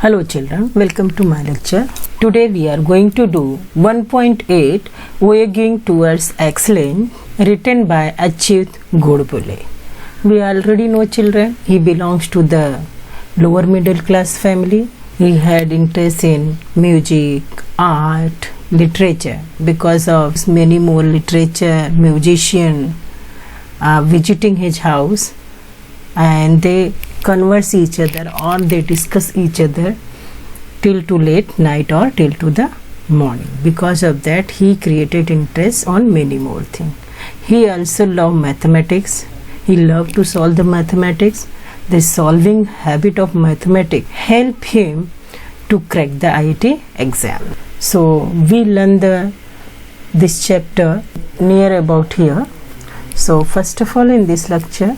Hello children, welcome to my lecture. Today we are going to do 1.8 Voyaging Towards Excellence written by Achyut Godbole. We already know children, he belongs to the lower middle class family. He had interest in music, art, literature. Because of many more literature, musician visiting his house, and they converse each other or they discuss each other till to late night or till to the morning. Because of that he created interest on many more things. He also loved mathematics. He loved to solve the mathematics. The solving habit of mathematics helped him to crack the IIT exam. So we learn this chapter near about here. So first of all, in this lecture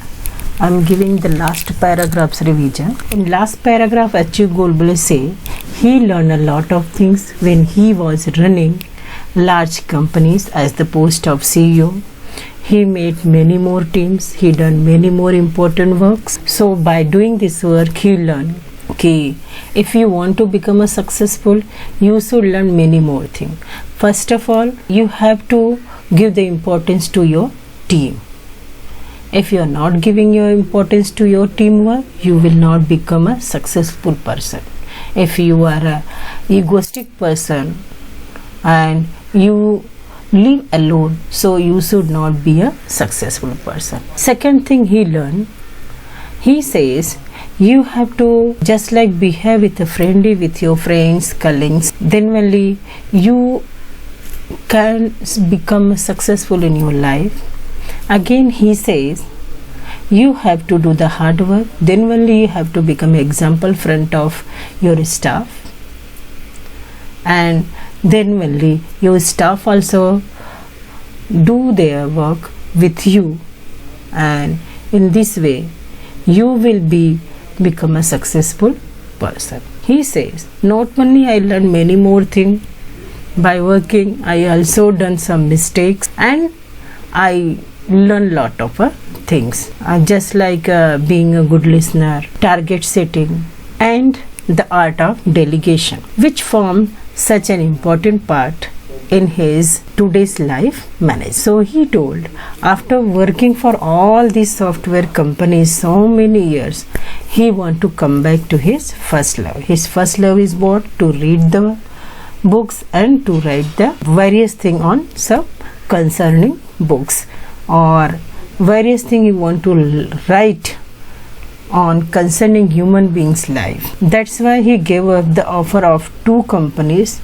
I am giving the last paragraph's revision. In last paragraph, Achyut Godbole say he learned a lot of things when he was running large companies as the post of CEO. He made many more teams. He done many more important works. So by doing this work, he learned that if you want to become a successful, you should learn many more things. First of all, you have to give the importance to your team. If you are not giving your importance to your teamwork, you will not become a successful person. If you are a egoistic person and you live alone, so you should not be a successful person. Second thing he learned, he says you have to just like behave with a friendly with your friends, colleagues, then only you can become successful in your life. Again he says you have to do the hard work, then only you have to become an example front of your staff, and then only your staff also do their work with you, and in this way you will become a successful person. He says not only I learned many more things by working, I also done some mistakes and I learn lot of things, just like being a good listener, target setting, and the art of delegation, which form such an important part in his today's life management. So he told after working for all these software companies so many years, he want to come back to his first love. His first love is what? To read the books and to write the various thing on some concerning books, or various things you want to write on concerning human beings' life. That's why he gave up the offer of two companies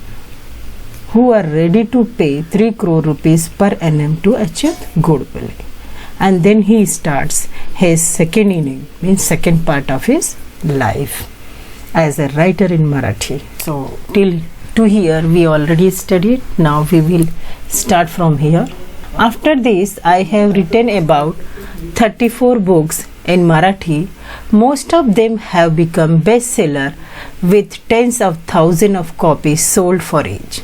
who are ready to pay 3 crore rupees per annum to Achyut Godbole. And then he starts his second inning, means second part of his life as a writer in Marathi. So till to here we already studied. Now we will start from here. After this, I have written about 34 books in Marathi. Most of them have become bestseller with tens of thousands of copies sold for each.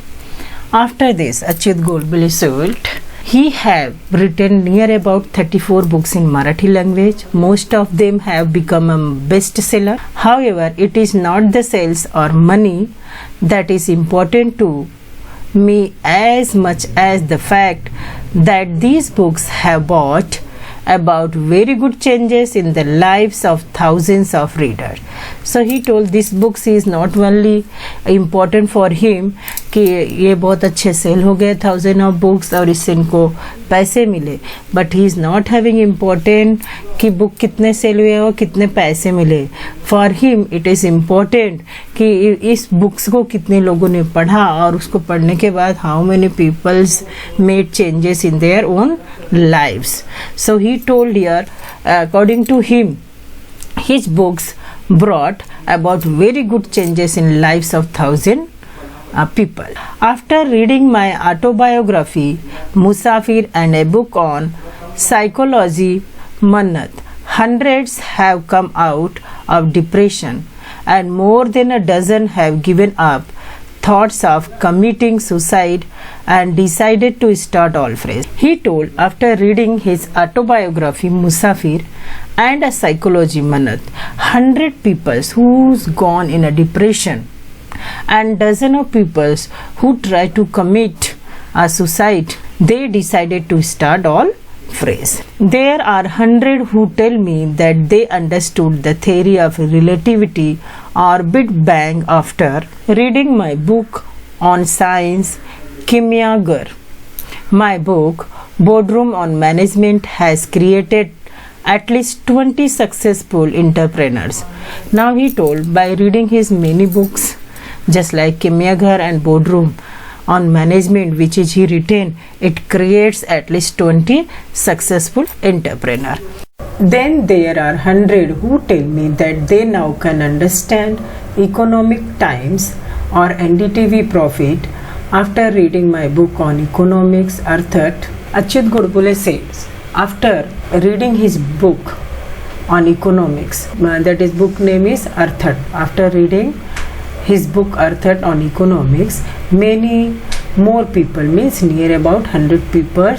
After this, Achyut Godbole sold. He have written near about 34 books in Marathi language. Most of them have become a bestseller. However, it is not the sales or money that is important to me as much as the fact that these books have brought about very good changes in the lives of thousands of readers. So he told this books is not only important for him कि ये बहुत अच्छे cell हो गए 1000 of books और इससे इनको पैसे मिले, but he is not having important कि बुक कितने सेल हुए और कितने पैसे मिले. For him it is important कि इस बुक्स को कितने लोगों ने पढ़ा और उसको पढ़ने के बाद how many peoples made changes in their own lives. So he told here according to him his books brought about very good changes in lives of thousands people. After reading my autobiography Musafir and a book on psychology Mannat, hundreds have come out of depression and more than a dozen have given up thoughts of committing suicide and decided to start all fresh. He told after reading his autobiography Musafir and a psychology Manat, 100 people who's gone in a depression and dozen of people who try to commit a suicide, they decided to start all fresh. There are 100 who tell me that they understood the theory of relativity or Big Bang after reading my book on science, Kimia. My book, Boardroom on Management, has created at least 20 successful entrepreneurs. Now he told by reading his many books, just like Kimia and Boardroom on Management, which is he written, it creates at least 20 successful entrepreneurs. Then there are 100 who tell me that they now can understand Economic Times or NDTV Profit after reading my book on economics, Arthat. Achyut Godbole says, after reading his book on economics, that his book name is Arthat. After reading his book Arthat on economics, many more people, means near about 100 people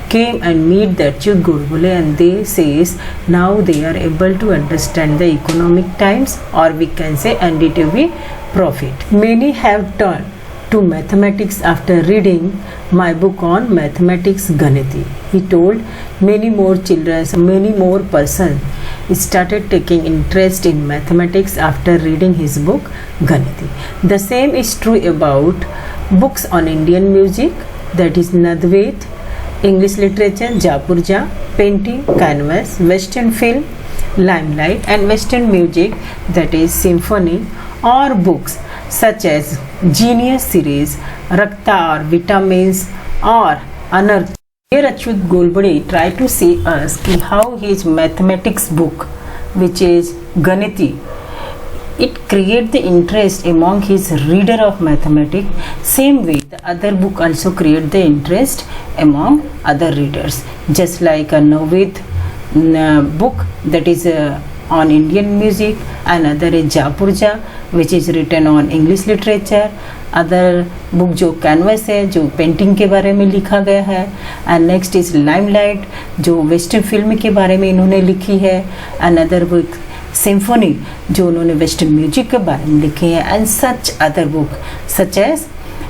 came and meet the Achyut Godbole, and they says now they are able to understand the Economic Times, or we can say NDTV Profit. Many have turned to mathematics after reading my book on mathematics Ganiti. He told many more children, many more persons started taking interest in mathematics after reading his book Ganiti. The same is true about books on Indian music, that is Nadvet, English literature, Japurja, painting, canvas, Western film, Limelight, and Western music, that is symphony, or books such as Genius series, Rakta or Vitamins, or Anartha. Here Achyut Godbole try to say us how his mathematics book, which is Ganiti, it create the interest among his reader of mathematics. Same way the other book also create the interest among other readers, just like a Navid book that is on Indian music, another is Japurja which is written on English literature, other book जो canvas है जो painting के बारे में लिखा गया है, and next is limelight जो वेस्टर्न फिल्म के बारे में इन्होंने लिखी है, अनदर बुक सिम्फोनी जो उन्होंने वेस्टर्न म्यूजिक के बारे में लिखी है, and such other book such as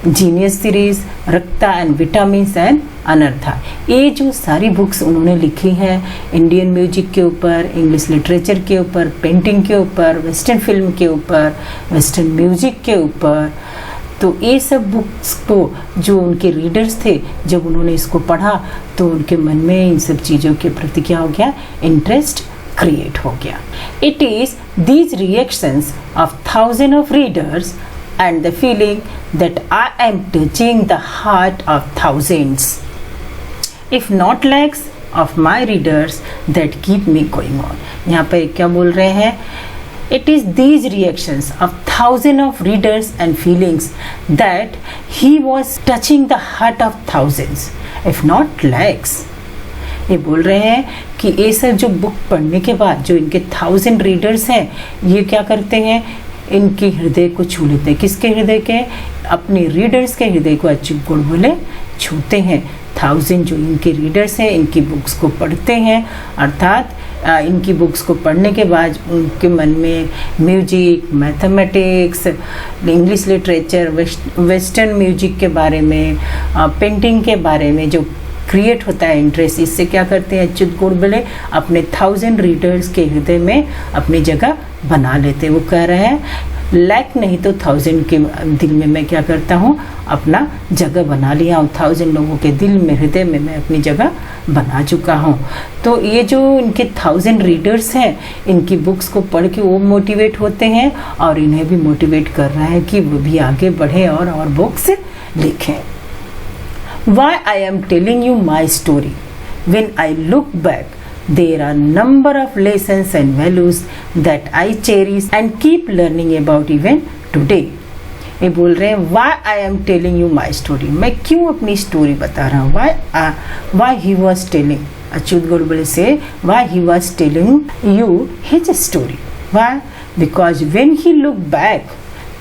genius series, रक्ता एंड विटामिन्स एंड अनर्था. ये जो सारी बुक्स उन्होंने लिखी हैं इंडियन म्यूजिक के ऊपर, इंग्लिश लिटरेचर के ऊपर, पेंटिंग के ऊपर, वेस्टर्न फिल्म के ऊपर, वेस्टर्न म्यूजिक के ऊपर, तो ये सब बुक्स को जो उनके रीडर्स थे जब उन्होंने इसको पढ़ा तो उनके मन में इन सब चीज़ों के प्रति क्या हो गया, इंटरेस्ट क्रिएट हो गया. It is these reactions of thousand of readers and the feeling that I am touching the heart of thousands, if not lakhs, of my readers that keep me going on. यहाँ पर क्या बोल रहे हैं, it is these reactions of thousands of readers and feelings that he was touching the heart of thousands, if not lakhs. ये बोल रहे हैं कि ये सब जो बुक पढ़ने के बाद जो इनके 1000 रीडर्स हैं ये क्या करते हैं, इनके हृदय को छू लेते हैं. किसके हृदय के, अपने रीडर्स के हृदय को अच्युत गोडबोले छूते हैं. 1000 जो इनके रीडर्स हैं इनकी बुक्स को पढ़ते हैं, अर्थात इनकी बुक्स को पढ़ने के बाद उनके मन में music, mathematics, English literature, western music के बारे में, पेंटिंग के बारे में जो क्रिएट होता है इंटरेस्ट, इससे क्या करते हैं अच्युत गोडबोले अपने 1000 रीडर्स के हृदय में अपनी जगह बना लेते हैं. वो कह रहे हैं लाख नहीं तो 1000 के दिल में मैं क्या करता हूँ, अपना जगह बना लिया हूँ. 1000 लोगों के दिल में, हृदय में मैं अपनी जगह बना चुका हूँ. तो ये जो इनके 1000 रीडर्स हैं इनकी बुक्स को पढ़ के वो मोटिवेट होते हैं और इन्हें भी मोटिवेट कर रहा है कि वो भी आगे बढ़े और बुक्स लिखें. Why I am telling you my story? When I look back, there are number of lessons and values that I cherish and keep learning about even today. ये बोल रहे हैं why I am telling you my story. मैं क्यों अपनी story बता रहा हूँ. Why he was telling, Achyut Godbole से why he was telling you his story. Why? Because when he looked back,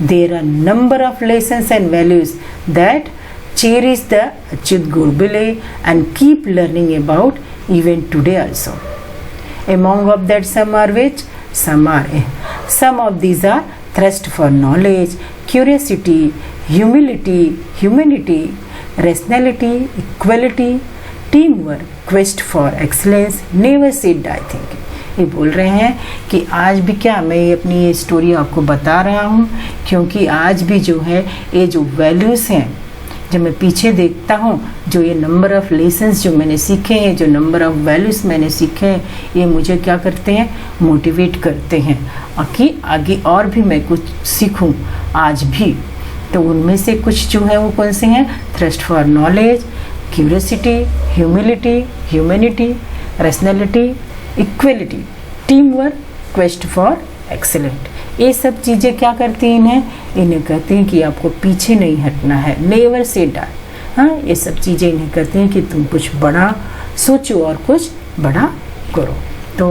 there are number of lessons and values that cherish the Achyut Godbole and keep learning about even today also. Among of that some are which? Some of these are thirst for knowledge, curiosity, humility, humanity, rationality, equality, teamwork, quest for excellence, never say die thinking. ये बोल रहे हैं कि आज भी क्या मैं अपनी ये स्टोरी आपको बता रहा हूँ क्योंकि आज भी जो है ये जो वैल्यूज़ हैं, जब मैं पीछे देखता हूँ, जो ये नंबर ऑफ़ लेसन्स जो मैंने सीखे हैं, जो नंबर ऑफ़ वैल्यूज़ मैंने सीखे हैं, ये मुझे क्या करते हैं, मोटिवेट करते हैं और कि आगे और भी मैं कुछ सीखूँ आज भी। तो उनमें से कुछ जो है वो कौन से हैं? Thrust for knowledge, curiosity, humility, humanity, rationality, equality, team work, quest for excellent. ये सब चीज़ें क्या करती हैं? इन्हें कहते हैं कि आपको पीछे नहीं हटना है, नेवर से डाई। हाँ, ये सब चीज़ें इन्हें कहते हैं कि तुम कुछ बड़ा सोचो और कुछ बड़ा करो। तो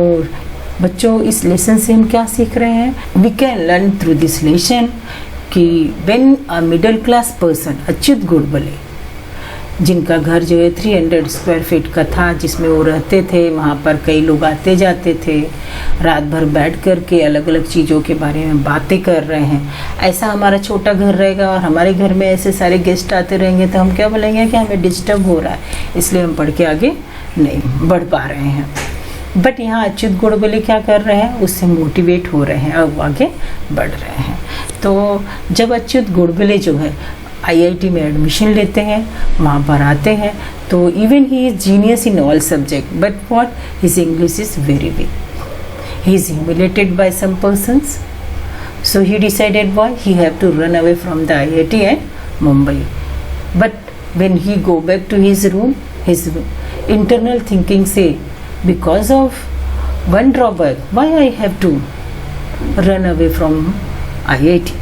बच्चों, इस लेसन से हम क्या सीख रहे हैं? We can learn through this lesson कि when a middle class person, Achyut Godbole, जिनका घर जो है 300 स्क्वायर फीट का था, जिसमें वो रहते थे, वहाँ पर कई लोग आते जाते थे, रात भर बैठ कर के अलग अलग चीज़ों के बारे में बातें कर रहे हैं। ऐसा हमारा छोटा घर रहेगा और हमारे घर में ऐसे सारे गेस्ट आते रहेंगे तो हम क्या बोलेंगे कि हमें डिस्टर्ब हो रहा है, इसलिए हम पढ़ के आगे नहीं बढ़ पा रहे हैं। बट यहाँ अच्युत गोडबोले क्या कर रहे हैं? उससे मोटिवेट हो रहे हैं और आगे बढ़ रहे हैं। तो जब अच्युत गोडबोले जो है IIT में एडमिशन लेते हैं, वहाँ पर आते हैं, तो even he is genius in all subject, but what, his English is very weak. He is humiliated by some persons, so he decided why he have to run away from the IIT and Mumbai. But when he go back to his room, his internal thinking say, because of one drawback, why I have to run away from IIT?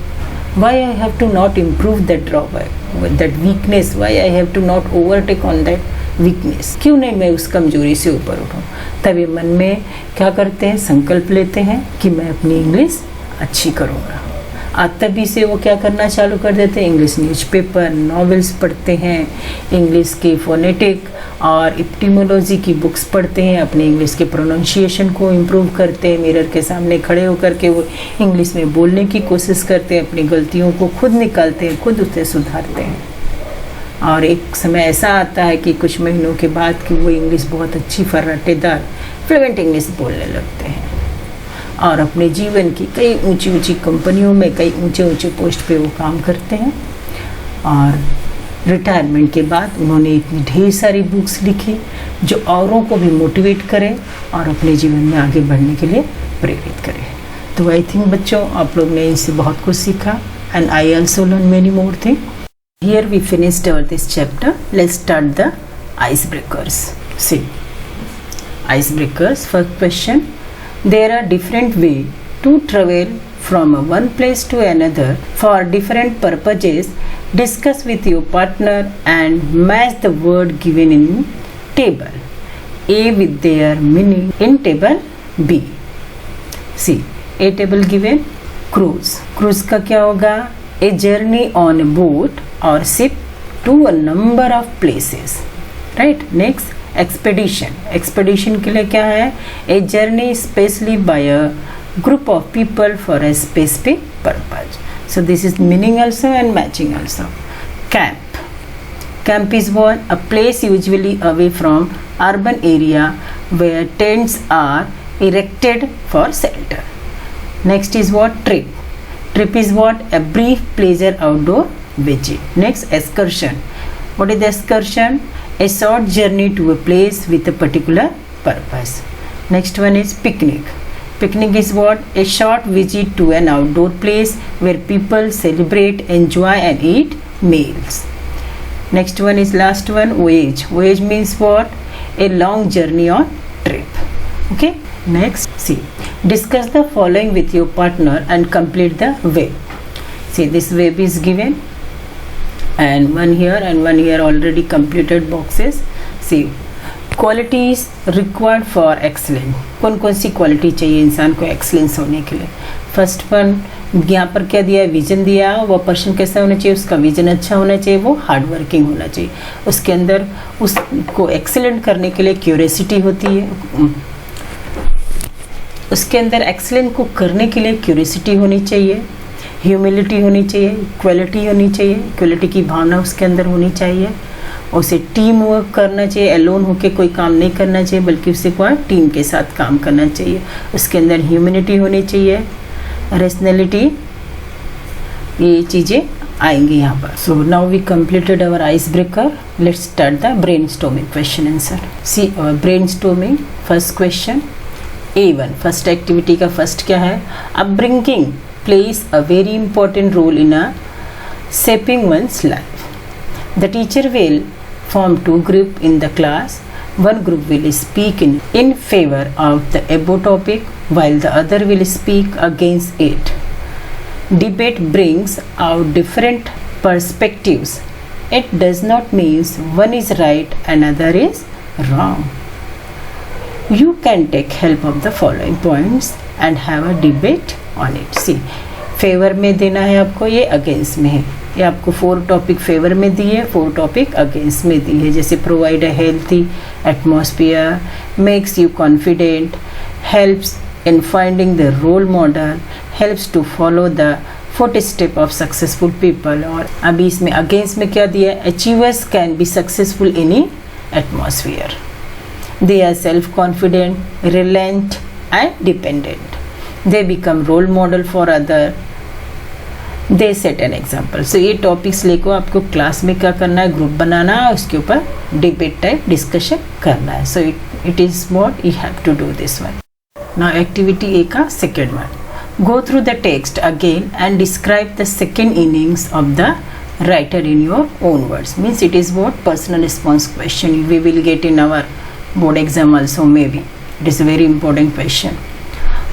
Why I have to not improve that drawback, that weakness? Why I have to not overtake on that weakness? क्यों नहीं मैं उस कमजोरी से ऊपर उठूँ? तब ये मन में क्या करते हैं? संकल्प लेते हैं कि मैं अपनी इंग्लिश अच्छी करूँगा। आज तभी से वो क्या करना चालू कर देते हैं? इंग्लिश न्यूज़पेपर, नॉवेल्स पढ़ते हैं, इंग्लिश के फोनेटिक और इप्टिमोलॉजी की बुक्स पढ़ते हैं, अपने इंग्लिश के प्रोनाउंसिएशन को इम्प्रूव करते हैं, मिरर के सामने खड़े होकर के वो इंग्लिश में बोलने की कोशिश करते हैं, अपनी गलतियों को खुद निकालते हैं, खुद उसे सुधारते हैं। और एक समय ऐसा आता है कि कुछ महीनों के बाद कि वो इंग्लिश बहुत अच्छी फर्राटेदार फ्लुएंट इंग्लिश बोलने लगते हैं और अपने जीवन की कई ऊंची ऊंची कंपनियों में, कई ऊंचे ऊंचे पोस्ट पे वो काम करते हैं। और रिटायरमेंट के बाद उन्होंने इतनी ढेर सारी बुक्स लिखी जो औरों को भी मोटिवेट करें और अपने जीवन में आगे बढ़ने के लिए प्रेरित करें। तो आई थिंक बच्चों, आप लोग ने इससे बहुत कुछ सीखा and I also learn many more thing. Here we finished our this chapter. Let's start the ice breakers. See ice breakers. First question, there are different ways to travel from one place to another for different purposes. Discuss with your partner and match the word given in table A with their meaning in table B. See, A table given, cruise. Cruise का क्या होगा? A journey on a boat or ship to a number of places. Right? Next, expedition. Expedition के लिए क्या है? A journey specially by a group of people for a specific purpose. So this is meaning also and matching also. Camp. Camp is what? A place usually away from urban area where tents are erected for shelter. Next is what? Trip. Trip is what? A brief pleasure outdoor visit. Next, excursion. What is excursion? A short journey to a place with a particular purpose. Next one is picnic. Picnic is what? A short visit to an outdoor place where people celebrate, enjoy and eat meals. Next one is last one, voyage. Voyage means what? A long journey or trip. Okay. Next, see, discuss the following with your partner and complete the web. See, this web is given and one here already completed boxes. See, qualities required for excellence. कौन कौन सी quality चाहिए इंसान को excellence होने के लिए? First one यहाँ पर क्या दिया है, विजन दिया है। वो पर्सन कैसा होना चाहिए, उसका विजन अच्छा होना चाहिए, वो हार्ड वर्किंग होना चाहिए, उसके अंदर उसको एक्सीलेंट करने के लिए क्यूरियोसिटी होती है, उसके अंदर एक्सीलेंट को करने के लिए क्यूरियोसिटी होनी चाहिए, ह्यूमिलिटी होनी चाहिए, इक्वलिटी होनी चाहिए, इक्वलिटी की भावना उसके अंदर होनी चाहिए, उसे टीम वर्क करना चाहिए, एलोन होके कोई काम नहीं करना चाहिए बल्कि उसे कोई टीम के साथ काम करना चाहिए, उसके अंदर ह्यूमैनिटी होनी चाहिए, रेशनैलिटी, ये चीज़ें आएंगी यहाँ पर। So now we completed our ice breaker, let's start the brainstorming question answer. See brainstorming first question A1, first activity का फर्स्ट क्या है, upbringing plays a very important role in a shaping one's life. The teacher will form two groups in the class. One group will speak in favor of the above topic while the other will speak against it. Debate brings out different perspectives. It does not mean one is right and another is wrong. You can take help of the following points and have a debate on it. See, favour में देना है आपको, ये against में है, ये आपको 4 topic favour में दिए, 4 टॉपिक अगेंस्ट में दी है, जैसे provide a healthy atmosphere, makes you confident, helps in finding the role model, helps to follow the footstep of successful people. और अभी इसमें अगेंस्ट में क्या दिया है, achievers can be successful in any atmosphere, they are self confident, reliant and dependent, they become role model for other, they set an example. So ये topics लेकर आपको क्लास में क्या करना है, ग्रुप बनाना है, उसके ऊपर डिबेट टाइप डिस्कशन करना है। So it is what you have to do this one. Now activity A का second one, go through the text again and describe the second innings of the writer in your own words. Means it is what personal response question we will get in our board exam also, maybe it is a very important question.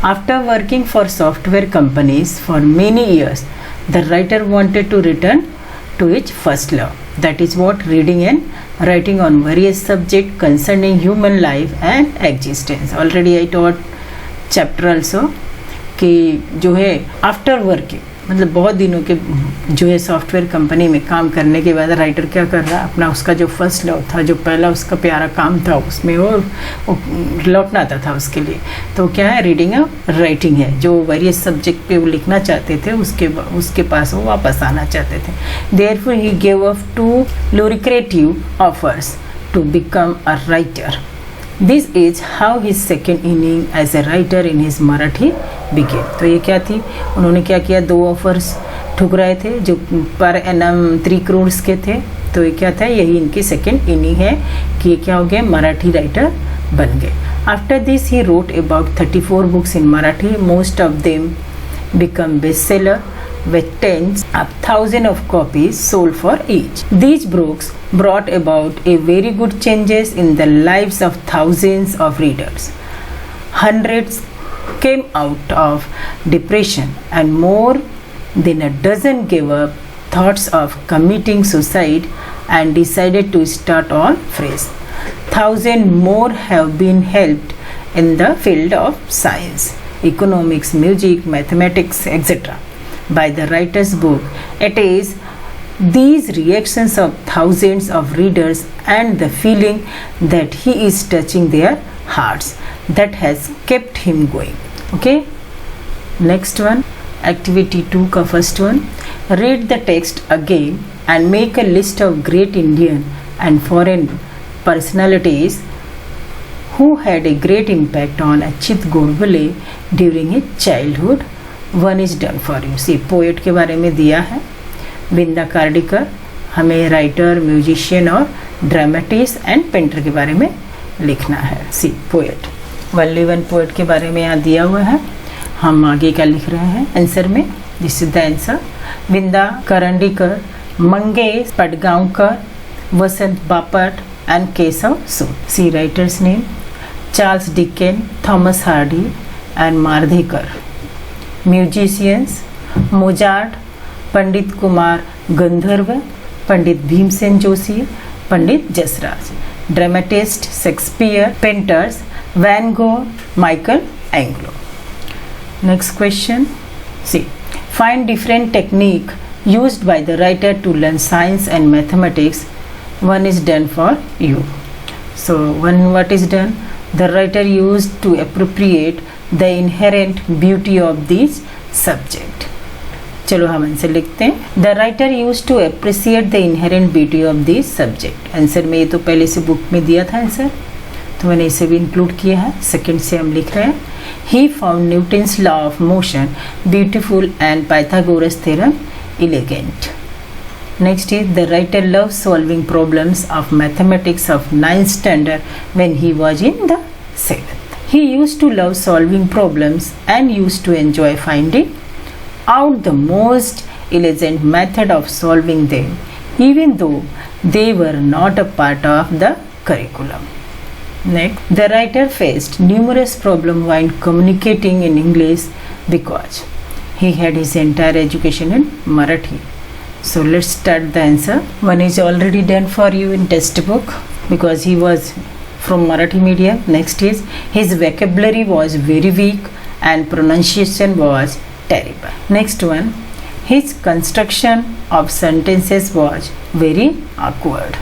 After working for software companies for many years, the writer wanted to return to its first love. That is what reading and writing on various subjects concerning human life and existence. Already I taught chapter also कि जो है after working, मतलब बहुत दिनों के जो है software company में काम करने के बाद राइटर क्या कर रहा है, अपना उसका जो फर्स्ट लव था, जो पहला उसका प्यारा काम था, उसमें वो लौटना था उसके लिए। तो क्या है, रीडिंग और राइटिंग है, जो वेरियस सब्जेक्ट पे वो लिखना चाहते थे, उसके पास वो वापस आना चाहते थे। Therefore he gave up two lucrative offers to become a writer. This is how his second inning as a writer in his Marathi began. तो ये क्या थी, उन्होंने क्या किया, 2 ऑफर्स ठुकराए थे जो पर एनम 3 करोड़ के थे। तो ये क्या था, यही इनकी सेकेंड इनिंग है कि ये क्या हो गए, मराठी राइटर बन गए। After this he wrote about 34 books in Marathi, most of them become best seller with tens of thousands of copies sold for each. These books brought about a very good changes in the lives of thousands of readers. Hundreds came out of depression and more than a dozen gave up thoughts of committing suicide and decided to start all fresh. Thousands more have been helped in the field of science, economics, music, mathematics, etc. by the writer's book. It is these reactions of thousands of readers and the feeling that he is touching their hearts that has kept him going. Okay, next one, activity 2 ka first one, read the text again and make a list of great Indian and foreign personalities who had a great impact on Achit Godbole during his childhood. One is done for you. See poet के बारे में दिया है, बिंदा कार्डिकर, हमें writer, musician और dramatist and painter के बारे में लिखना है। See poet, only one poet के बारे में यहाँ दिया हुआ है, हम आगे क्या लिख रहे हैं आंसर में, this is the answer. Binda Karandikar, Mangesh Padgaonkar, Vasant Bapat and Keshav Sood. See writers name, Charles Dicken, Thomas Hardy and Mardhekar. Musicians, Mozart, Pandit Kumar Gandharva, Pandit Bhimsen Joshi, Pandit Jasraj. Dramatist, Shakespeare. Painters, Van Gogh, Michael Angelo. Next question, C Find different technique used by the writer to learn science and mathematics. One is done for you. So what is done? The writer used to appropriate the inherent beauty of this subject. चलो हम answer लिखते हैं. The writer use to appreciate the inherent beauty of this subject. Answer में ये तो पहले से book में दिया था आंसर, तो मैंने इसे भी इंक्लूड किया है. सेकंड से हम लिख रहे हैं. He found Newton's law of motion beautiful and Pythagoras theorem elegant. Next is the writer loves solving problems of mathematics of 9th standard when he was in the 7th. He used to love solving problems and used to enjoy finding out the most elegant method of solving them, even though they were not a part of the curriculum. Next, the writer faced numerous problems while communicating in English because he had his entire education in Marathi. So let's start the answer. One is already done for you in textbook because he was from Marathi medium. Next is his vocabulary was very weak and pronunciation was terrible. Next one, his construction of sentences was very awkward.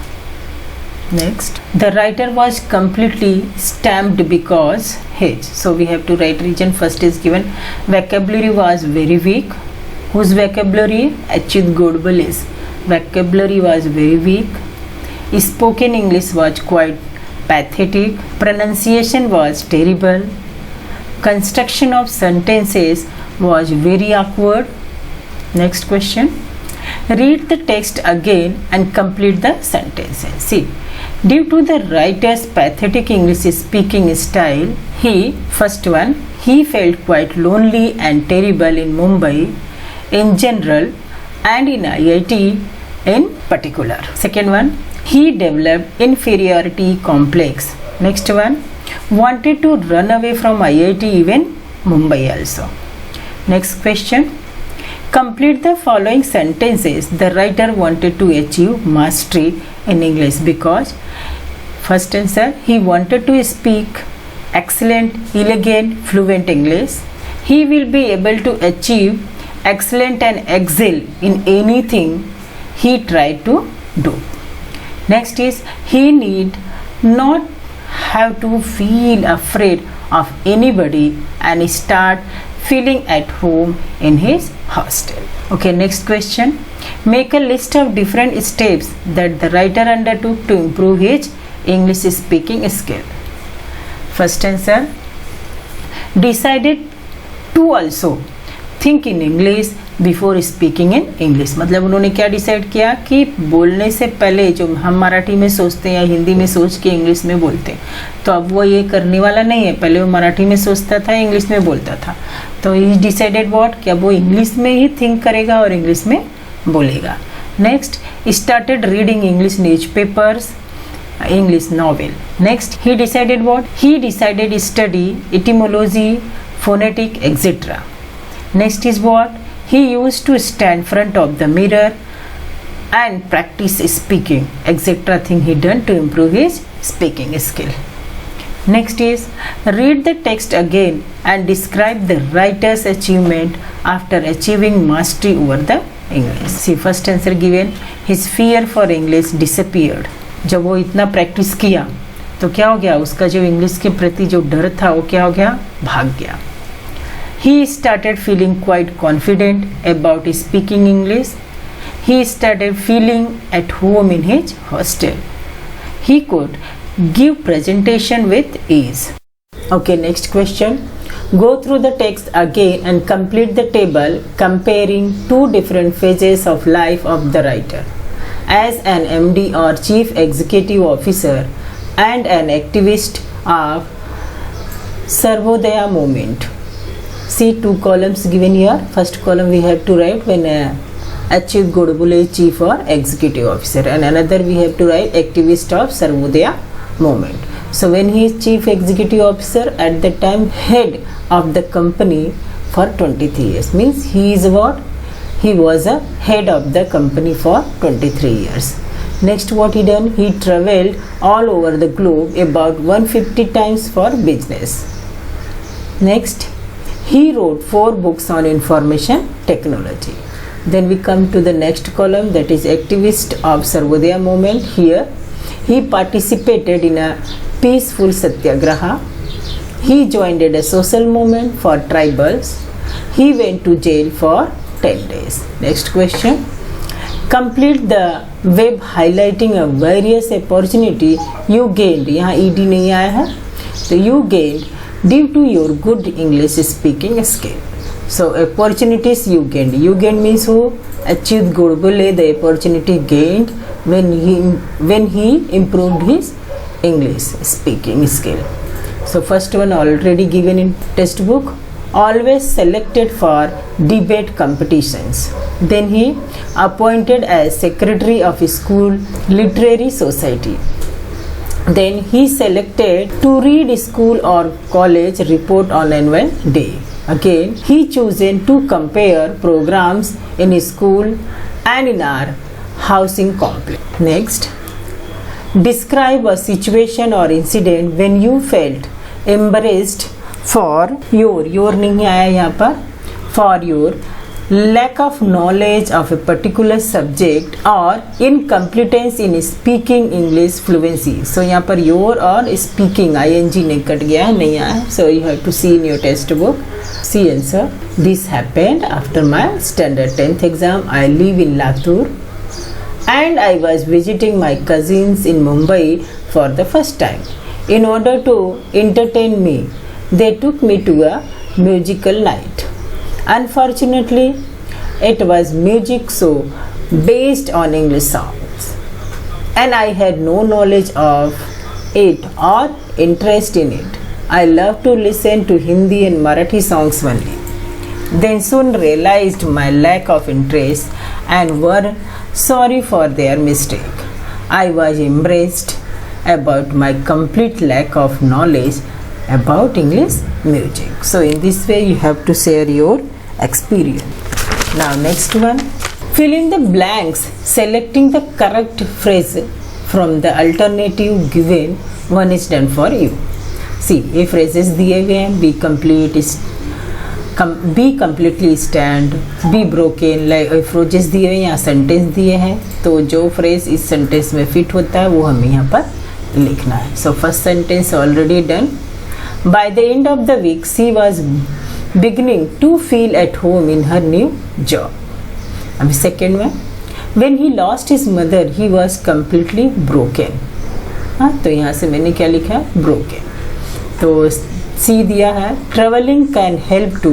Next, the writer was completely stamped because his. So we have to write reason. First is given vocabulary was very weak. Whose vocabulary? Achyut Godbole's vocabulary was very weak. Spoken English was quite pathetic. Pronunciation was terrible. Construction of sentences was very awkward. Next question. Read the text again and complete the sentences. See, due to the writer's pathetic English speaking style, first one, he felt quite lonely and terrible in Mumbai in general and in IIT in particular. Second one, he developed inferiority complex. Next one, wanted to run away from IIT even Mumbai also. Next question, complete the following sentences. The writer wanted to achieve mastery in English because first answer, he wanted to speak excellent, elegant, fluent English. He will be able to achieve excellent and excel in anything he tried to do. Next is he need not have to feel afraid of anybody and start feeling at home in his hostel. Okay, next question. Make a list of different steps that the writer undertook to improve his English speaking skill. First answer, decided to also think in English before speaking in English. मतलब उन्होंने क्या decide किया कि बोलने से पहले जो हम मराठी में सोचते हैं या हिंदी में सोच के इंग्लिश में बोलते हैं, तो अब वो ये करने वाला नहीं है. पहले वो मराठी में सोचता था, इंग्लिश में बोलता था. तो ही डिसाइडेड व्हाट, कि अब वो इंग्लिश में ही थिंक करेगा और इंग्लिश में बोलेगा. Next, started reading English newspapers, English novel. Next, he decided what? He decided study etymology, phonetic, etc. Next is what? He used to stand front of the mirror and practice speaking, etc. thing he done to improve his speaking skill. Next is read the text again and describe the writer's achievement after achieving mastery over the English. See, first answer given, his fear for English disappeared. जब वो इतना practice किया तो क्या हो गया, उसका जो इंग्लिश के प्रति जो डर था वो क्या हो गया, भाग गया. He started feeling quite confident about speaking English. He started feeling at home in his hostel. He could give presentation with ease. Okay, next question. Go through the text again and complete the table comparing two different phases of life of the writer. As an MD or Chief Executive Officer and an activist of Sarvodaya movement. See, two columns given here. First column we have to write when Achyut Godbole Chief or Executive Officer, and another we have to write activist of Sarvodaya movement. So when he is Chief Executive Officer, at the time head of the company for 23 years, means he is what? He was a head of the company for 23 years. Next, what he done? He traveled all over the globe about 150 times for business. Next, He wrote 4 books on information technology. Then we come to the next column, that is activist of Sarvodaya movement. Here he participated in a peaceful satyagraha. He joined a social movement for tribals. He went to jail for 10 days. Next question. Complete the web highlighting of various opportunity you gained. यहाँ ED नहीं आया है, तो you gained due to your good English speaking skill. So opportunities you gained. You gained means who achieved good. बोले the opportunity gained when he improved his English speaking skill. So first one already given in textbook. Always selected for debate competitions. Then he appointed as secretary of school literary society. Then he selected to read school or college report on annual day. Again he chosen to compare programs in school and in our housing complex. Next, describe a situation or incident when you felt embarrassed for your नहीं आया यहाँ पर, for your lack of knowledge of a particular subject or incompetence in speaking English fluency. So यहाँ पर your और speaking ing नहीं cut गया है, नहीं आया. So you have to see in your textbook. See answer. This happened after my standard 10th exam. I live in Latur and I was visiting my cousins in Mumbai for the first time. In order to entertain me, they took me to a musical night. Unfortunately, it was music show based on English songs, and I had no knowledge of it or interest in it. I love to listen to Hindi and Marathi songs only. Then soon realized my lack of interest and were sorry for their mistake. I was embarrassed about my complete lack of knowledge about English music. So in this way you have to share your experience. Now next one, fill in the blanks selecting the correct phrase from the alternative given. One is done for you. See, ये phrases दिए हुए हैं, be completely stand, be broken, like phrases दिए हुए हैं, यहाँ sentence दिए हैं, तो जो phrase इस sentence में fit होता है वो हमें यहाँ पर लिखना है. So first sentence already done. By the end of the week, she was beginning to feel at home in her new job. अभी second में, when he lost his mother, he was completely broken. हाँ, तो यहाँ से मैंने क्या लिखा है, broken. तो C दिया है, traveling can help to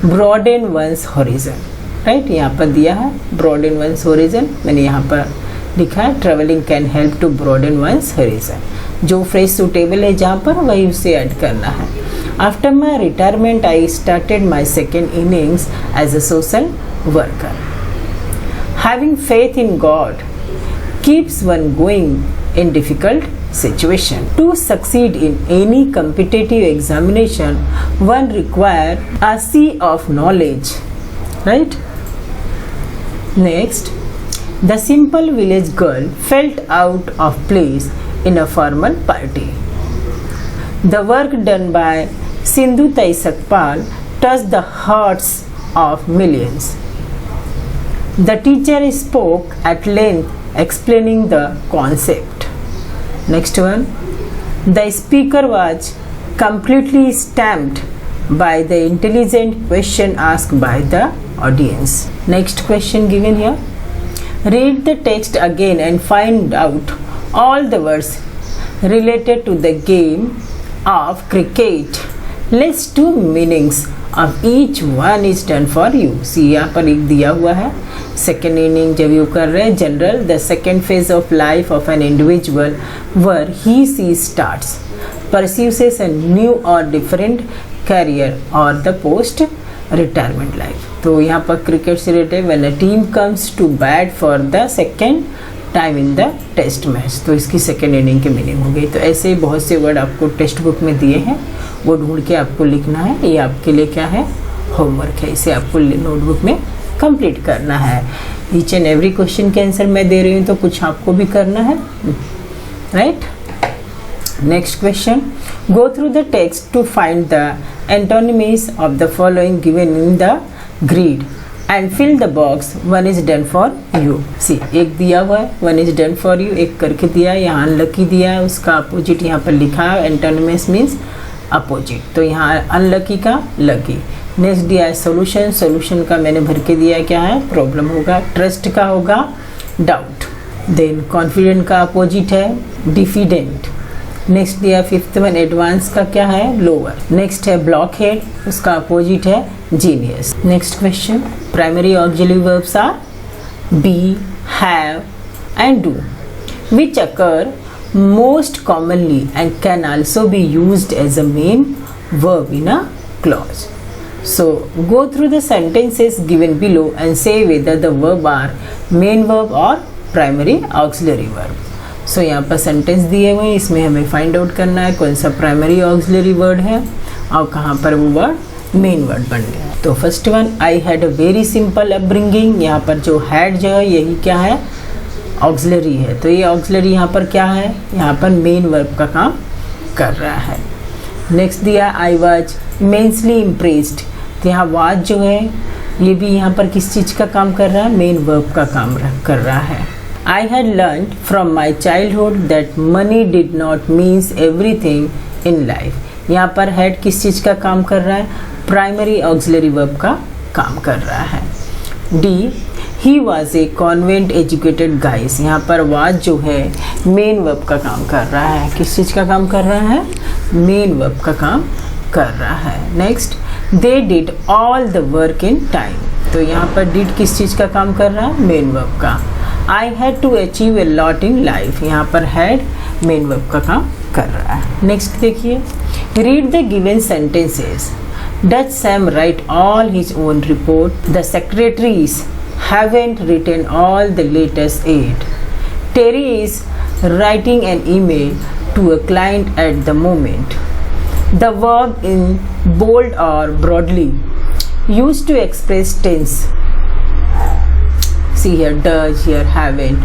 broaden one's horizon. Right, यहाँ पर दिया है broaden one's horizon, मैंने यहाँ पर लिखा है traveling can help to broaden one's horizon. जो फ्रेज सूटेबल है जहाँ पर वही उसे ऐड करना है. After my retirement I started my second innings as a social worker. Having faith in God keeps one going in difficult situation. To succeed in any competitive examination, one requires a sea of knowledge. Right? Next, the simple village girl felt out of place in a formal party. The work done by Sindhu Tai Sakpal touched the hearts of millions. The teacher spoke at length explaining the concept. Next one, the speaker was completely stamped by the intelligent question asked by the audience. Next question given here. Read the text again and find out all the words related to the game of cricket. List two meanings of each one is done for you. See, यहाँ पर एक दिया हुआ है. Second inning जब you कर रहे हैं general, the second phase of life of an individual where he starts pursues a new or different career or the post retirement life. तो यहाँ पर क्रिकेट से related when a team comes to bat for the second time in the test match, तो इसकी second inning की meaning हो गई. तो ऐसे ही बहुत से वर्ड आपको टेक्स्ट बुक में दिए हैं, वो ढूंढ के आपको लिखना है. ये आपके लिए क्या है, होमवर्क है. इसे आपको नोटबुक में कंप्लीट करना है. ईच एंड एवरी क्वेश्चन के आंसर मैं दे रही हूँ, तो कुछ आपको भी करना है. Right. Next question, go through the text to find the antonyms of the following given in the grid and fill the box. One is done for you. See, एक दिया हुआ है, one is done for you, एक करके दिया है, यहाँ unlucky दिया है, उसका अपोजिट यहाँ पर लिखा है, एंटोनिमस मीन्स अपोजिट, तो यहाँ अनलकी का लकी। नेक्स्ट दिया है सोल्यूशन, सोल्यूशन का मैंने भर के दिया है, क्या है, प्रॉब्लम होगा। ट्रस्ट का होगा डाउट। देन कॉन्फिडेंट का अपोजिट है डिफिडेंट। नेक्स्ट दिया फिफ्थ वन एडवांस का क्या है, लोअर। नेक्स्ट है ब्लॉक हेड, उसका अपोजिट है genius. Next question, primary auxiliary verbs are be, have and do which occur most commonly and can also be used as a main verb in a clause. So go through the sentences given below and say whether the verb are main verb or primary auxiliary verb. So यहाँ पर sentence दिए हुए हैं, इसमें हमें find out करना है कौन सा प्राइमरी ऑक्सिलरी वर्ड है और कहाँ पर वो वर्ड मेन वर्ड बन गया। तो first one, I had a very simple upbringing, यहाँ पर जो हैड जो है यही क्या है, ऑक्सिलरी है, तो ये ऑक्सिलरी यहाँ पर क्या है, यहाँ पर मेन वर्ब का काम कर रहा है। नेक्स्ट दिया आई वाज इमेंसली इम्प्रेस्ड, तो यहाँ वाज जो है ये भी यहाँ पर किस चीज़ का काम कर रहा है, मेन वर्ब का काम कर रहा है। I had learned from my childhood that money did not means everything in life, यहाँ पर हैड किस चीज़ का काम कर रहा है, प्राइमरी ऑक्सिलरी वर्ब का काम कर रहा है। D, he was a convent educated guys, यहाँ पर वाज जो है मेन वर्ब का काम कर रहा है, किस चीज़ का काम कर रहा है, मेन वर्ब का काम कर रहा है। Next, they did all the work in time, तो यहाँ पर डिड किस चीज़ का काम कर रहा है, मेन वर्ब का। I had to achieve a lot in life, यहाँ पर हैड मेन वर्ब का काम कर रहा है। नेक्स्ट देखिए, read the given sentences. Does Sam write all his own report? The secretaries haven't written all the latest aid. Terry is writing an email to a client at the moment. The verb in bold or broadly used to express tense. See here, does, here, haven't.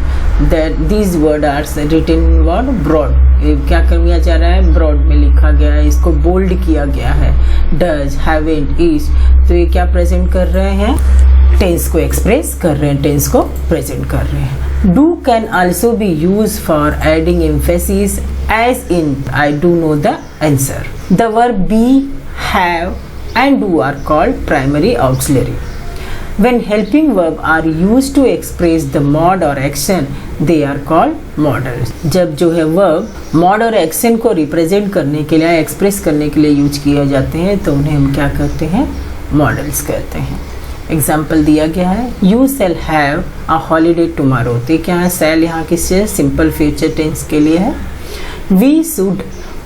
That these words are written in what? Broad. ये क्या किया जा रहा है, broad में लिखा गया है, इसको बोल्ड किया गया है। डज, हैवेंट, इज, तो ये क्या प्रेजेंट कर रहे हैं, टेंस को एक्सप्रेस कर रहे हैं, टेंस को प्रेजेंट कर रहे हैं। Do can also be use for adding emphasis as in I do know the answer. The verb be, have and do are called primary auxiliary. When helping verb are used to express the mod or action, they are called modals. जब जो है verb mod और action को represent करने के लिए, express करने के लिए यूज किए जाते हैं, तो उन्हें हम क्या कहते हैं, मॉडल्स कहते हैं। एग्जाम्पल दिया गया है, you shall have a holiday tomorrow, तो क्या है, shall यहाँ किससे, सिंपल फ्यूचर टेंस के लिए है। We should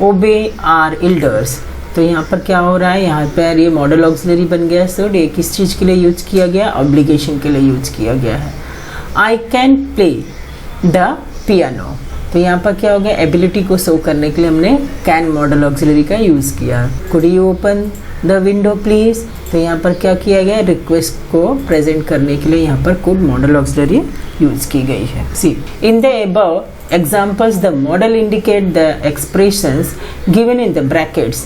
obey our elders, तो यहाँ पर क्या हो रहा है, यहाँ पर ये मॉडल ऑक्सिलरी बन गया। सो ये किस चीज़ के लिए यूज किया गया, ऑब्लिगेशन के लिए यूज किया गया है। I can play the piano, तो यहाँ पर क्या हो गया, एबिलिटी को शो करने के लिए हमने कैन मॉडल ऑक्सिलरी का यूज़ किया। Could you open the window please, तो यहाँ पर क्या किया गया, रिक्वेस्ट को प्रेजेंट करने के लिए यहाँ पर कुड मॉडल ऑक्सिलरी यूज की गई है। C, in the above examples the model indicate the expressions given in the brackets.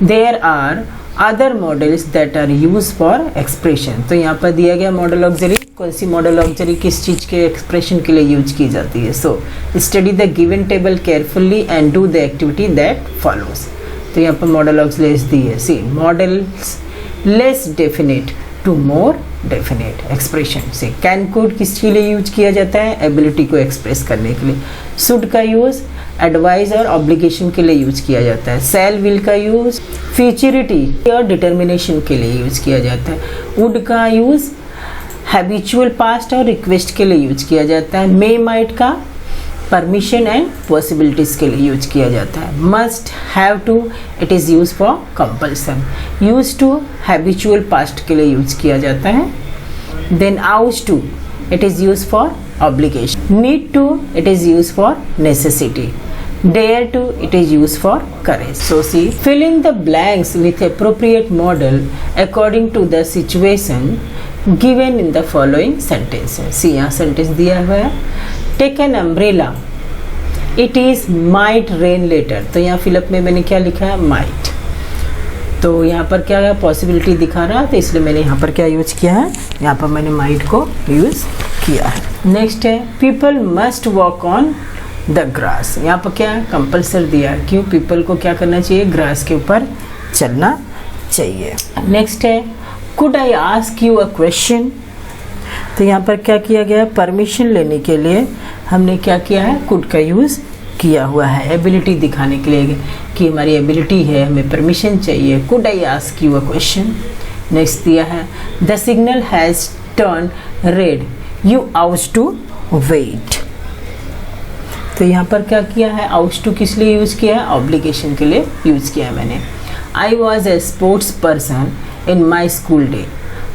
There are other models that are used for expression. तो यहाँ पर दिया गया मॉडल ऑक्सिलरी, कौन सी मॉडल ऑक्सिलरी किस चीज़ के एक्सप्रेशन के लिए यूज की जाती है। So study the given table carefully and do the activity that follows, तो यहाँ पर मॉडल ऑक्सिलरीज दी है। See, modals less definite to more definite expression से। कैन कोड किसके लिए यूज किया जाता है, एबिलिटी को एक्सप्रेस करने के लिए। शुड का यूज एडवाइस और ऑब्लिगेशन के लिए यूज किया जाता है। शैल विल का यूज फ्यूचरिटी और डिटर्मिनेशन के लिए यूज किया जाता है। वुड का यूज हैबिचुअल पास्ट और रिक्वेस्ट के लिए यूज किया जाता है। मे माइट का परमिशन एंड पॉसिबिलिटीज के लिए यूज किया जाता है। Must, have to, it is use for compulsion. Use to habitual past के लिए यूज किया जाता है। Then ought to, it is use for obligation. Need to, it is use for necessity. Dare to, it is used for courage. So see, fill in the blanks with appropriate model according to the situation given in the following sentences. See, यहाँ sentence दिया हुआ है, take an umbrella, it is might rain later, तो यहाँ fill up में मैंने क्या लिखा है, might. तो यहाँ पर क्या है, पॉसिबिलिटी दिखा रहा है, तो इसलिए मैंने यहाँ पर क्या यूज किया है, यहाँ पर मैंने माइट को यूज किया है। नेक्स्ट है people must walk on the grass. यहाँ पर क्या कंपल्सरी दिया है, क्यों, पीपल को क्या करना चाहिए, ग्रास के ऊपर चलना चाहिए। नेक्स्ट है could I ask you a question. तो यहाँ पर क्या किया गया है, परमिशन लेने के लिए हमने क्या किया है, कुड का यूज़ किया हुआ है, एबिलिटी दिखाने के लिए कि हमारी एबिलिटी है, हमें परमिशन चाहिए। Could I ask you a question. Next दिया है the signal has turn red, you ought to wait. तो यहाँ पर क्या किया है, आउट टू किस लिए यूज़ किया है, ऑब्लिगेशन के लिए यूज़ किया है मैंने। I was a sports person in my school day,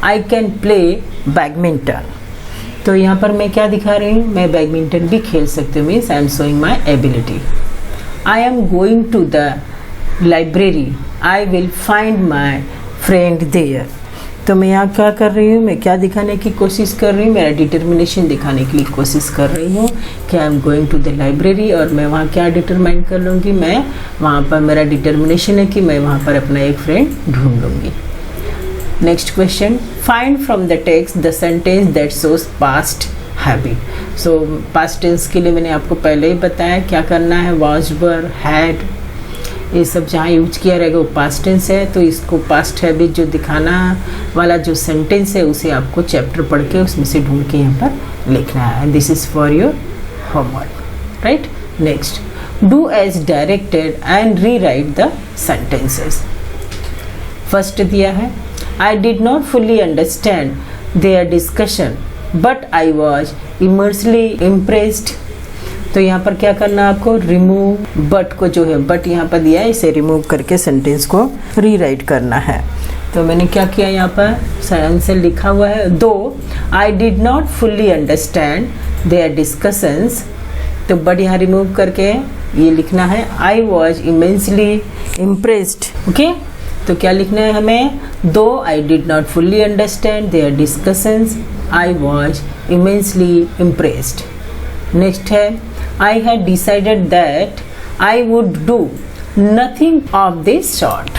I can play badminton. तो यहाँ पर मैं क्या दिखा रही हूँ, मैं बैडमिंटन भी खेल सकती हूँ, means I am showing my ability. I am going to the library, I will find my friend there. तो मैं यहाँ क्या कर रही हूँ, मैं क्या दिखाने की कोशिश कर रही हूँ, मेरा डिटर्मिनेशन दिखाने के लिए कोशिश कर रही हूँ कि I am going to the library, और मैं वहाँ क्या डिटरमाइन कर लूँगी, मैं वहाँ पर मेरा डिटर्मिनेशन है कि मैं वहाँ पर अपना एक फ्रेंड ढूंढ लूँगी। Next question, find from the text the sentence that shows past habit. So past tense के लिए मैंने आपको पहले ही बताया क्या करना है, वाज, वर, हैड, ये सब जहाँ यूज किया रहेगा वो पास्ट टेंस है। तो इसको पास्ट हैबिट जो दिखाना वाला जो सेंटेंस है उसे आपको चैप्टर पढ़ के उसमें से ढूंढ के यहाँ पर लिखना है। This is for your homework, right. Next, do as directed and rewrite the sentences. First दिया है I did not fully understand their discussion, but I was immensely impressed। तो यहाँ पर क्या करना है आपको, रिमूव बट को, जो है बट यहाँ पर दिया है, इसे रिमूव करके सेंटेंस को रीराइट करना है। तो मैंने क्या किया, यहाँ पर आंसर लिखा हुआ है, though I did not fully understand their discussions. तो बट यहाँ रिमूव करके ये लिखना है, I was immensely impressed. Okay, तो क्या लिखना है हमें, though I did not fully understand their discussions, I was immensely impressed. Next है, I had decided that I would do nothing of this sort.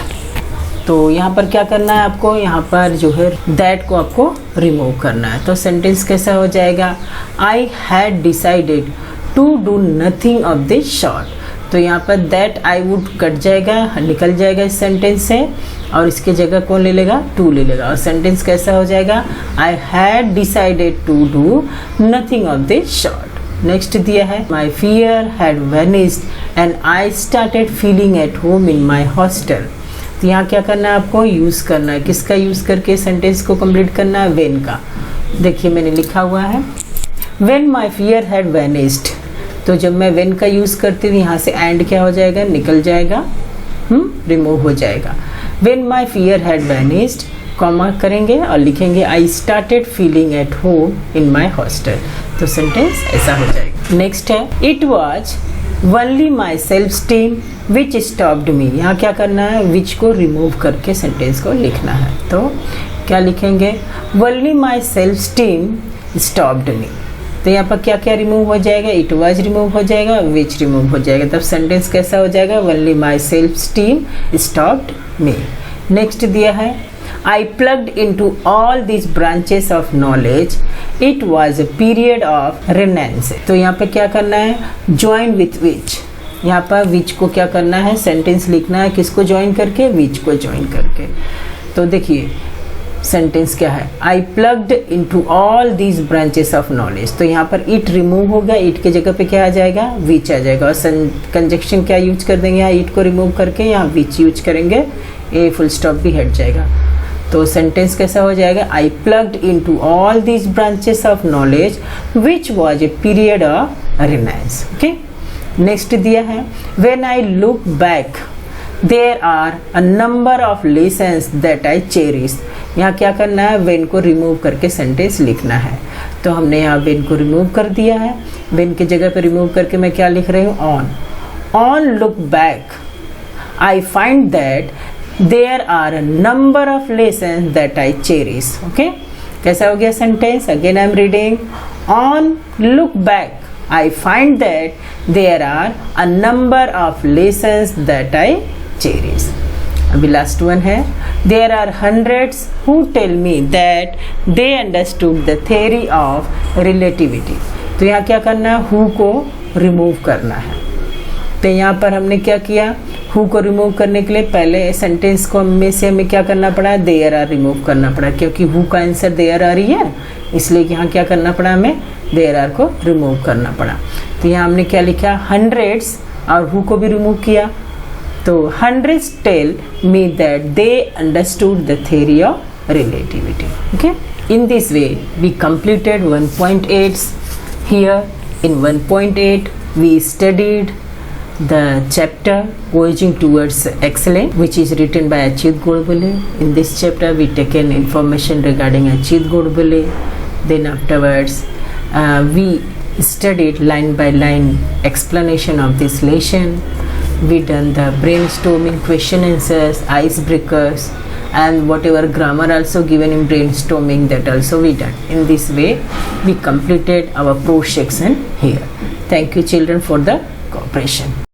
तो यहाँ पर क्या करना है आपको, यहाँ पर जो है दैट को आपको रिमूव करना है। तो सेंटेंस कैसा हो जाएगा, I had decided to do nothing of this sort. तो यहाँ पर दैट आई वुड कट जाएगा, निकल जाएगा इस सेंटेंस से, और इसके जगह कौन ले लेगा, टू ले लेगा, और सेंटेंस कैसा हो जाएगा, I had decided to do nothing of this sort. Next दिया है, my fear had vanished and I started feeling at home in my hostel. तो यहाँ क्या करना है आपको, यूज़ करना है, किसका यूज़ करके सेंटेंस को कंप्लीट करना है, वेन का। देखिए मैंने लिखा हुआ है, when my fear had vanished. तो जब मैं वेन का यूज़ करती हूँ, यहाँ से एंड क्या हो जाएगा, निकल जाएगा, रिमूव हो जाएगा। When my fear had vanished, comma करेंगे और लिखेंगे, I started feeling at home in my hostel. तो सेंटेंस ऐसा हो जाएगा। नेक्स्ट है, it was only my self esteem which stopped me. यहाँ क्या करना है, विच को रिमूव करके सेंटेंस को लिखना है। तो क्या लिखेंगे, only my self esteem stopped me. तो यहाँ पर क्या क्या रिमूव हो जाएगा, इट वाज रिमूव हो जाएगा, विच रिमूव हो जाएगा, तब सेंटेंस कैसा हो जाएगा, only my self esteem stopped me. Next दिया है, I plugged into all this branches of knowledge, it was a period of renaissance. तो यहाँ पे क्या करना है, ज्वाइन विथ विच। यहाँ पर विच को क्या करना है, सेंटेंस लिखना है, किसको ज्वाइन करके, विच को ज्वाइन करके। तो देखिए सेंटेंस क्या है, I plugged into all these branches of knowledge. तो यहाँ पर इट रिमूव होगा, इट के जगह पे क्या आ जाएगा, विच आ जाएगा, और कंजक्शन क्या यूज कर देंगे, यहाँ इट को रिमूव करके यहाँ विच यूज करेंगे, ए फुल स्टॉप भी हट जाएगा। तो सेंटेंस कैसा हो जाएगा, I plugged into all these branches of knowledge which was a period of renaissance. Okay, next दिया है, when I look back there are a number of lessons that I cherish. यहाँ क्या करना है, वेन को रिमूव करके sentence लिखना है। तो हमने यहाँ वेन को रिमूव कर दिया है, वेन की जगह पे रिमूव करके मैं क्या लिख रही हूँ, on look back I find that there are a number of lessons that I cherish. Okay, कैसा हो गया sentence, again I am reading, on look back I find that there are a number of lessons that I cherish। अभी last one है, there are hundreds who tell me that they understood the theory of relativity. तो यहाँ क्या करना है, who co remove करना है। तो यहाँ पर हमने क्या किया, हु को रिमूव करने के लिए पहले सेंटेंस को में से हमें क्या करना पड़ा, देयर आर रिमूव करना पड़ा, क्योंकि हु का आंसर देयर आर ही है, इसलिए यहाँ क्या करना पड़ा, हमें देयर आर को रिमूव करना पड़ा। तो यहाँ हमने क्या लिखा, हंड्रेड्स और हु को भी रिमूव किया। तो hundreds tell me that they understood the theory of relativity. Okay, in this way we completed 1.8. Here in 1.8 we studied the chapter Voyaging Towards Excellence, which is written by Achit Godbole. In this chapter we taken information regarding Achit Godbole. Then afterwards we studied line by line explanation of this lesson. We done the brainstorming question answers, icebreakers, and whatever grammar also given in brainstorming, that also we done. In this way we completed our prose section here. Thank you children for the cooperation.